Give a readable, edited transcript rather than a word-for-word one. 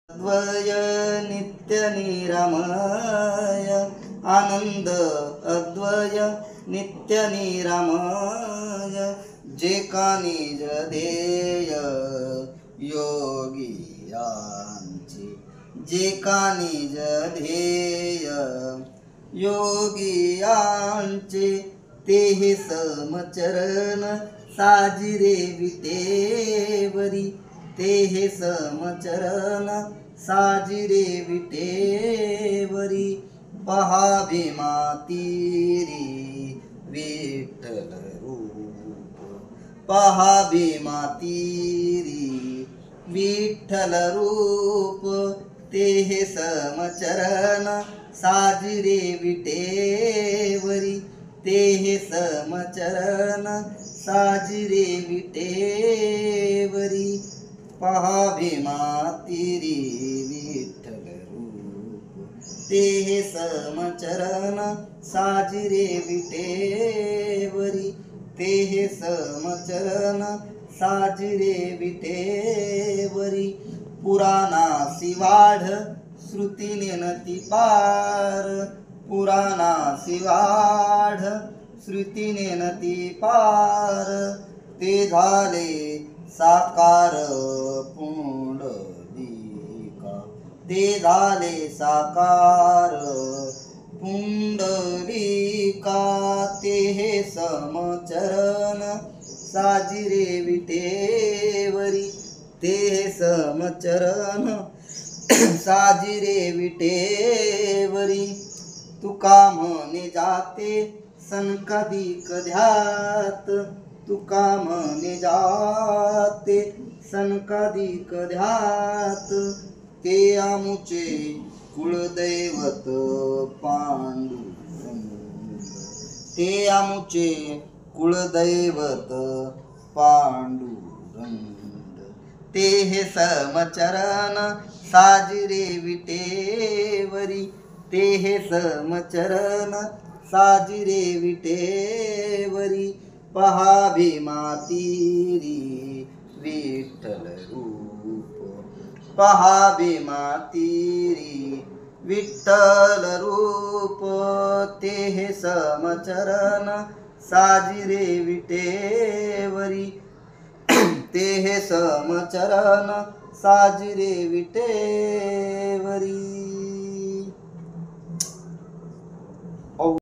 अद्वय नित्य निरामय आनंद अद्वय नित्य निरामय जे का निज ध्येय योगियांचे जे का निज ध्येय योगियांचे तेहे समचरण साजिरे विटेवरी तेहे समचरण साजिरे विटेवरी पहावे मातीरी विठ्ठल रूप पहावे मातीरी विठ्ठल रूप तेहे समचरण साजिरे विटेवरी तेहे समचरण साजिरे विटेवरी पहावे मातीरी विठ्ठल रूप तेहे समचरण साजिरे विटेवरी तेहे समचरण साजिरे विटेवरी पुराणासी वाढ श्रुती नेनती पार पुराणासी वाढ श्रुती नेनती पार ते झाले साकार पुंडलिका ते झाले साकार पुंडलिका तेहे समचरण साजिरे विटेवरी तेहे समचरण साजिरे विटेवरी तुका म्हणे जाते सनकाधिक ध्यात तुका म्हणे जाते सनकाधिक ध्यात ते आमुचे कुळदैवत पांडुरंग ते आमुचे कुळदैवत पांडुरंग ते हे समचरण साजिरे विटेवरी ते हे समचरण साजिरे विटेवरी पहावे मातीरी विठ्ठल रूप पहावे मातीरी विठ्ठल रूप ते हे समचरण साजिरे विटेवरी ते हे समचरण साजिरे विटेवरी।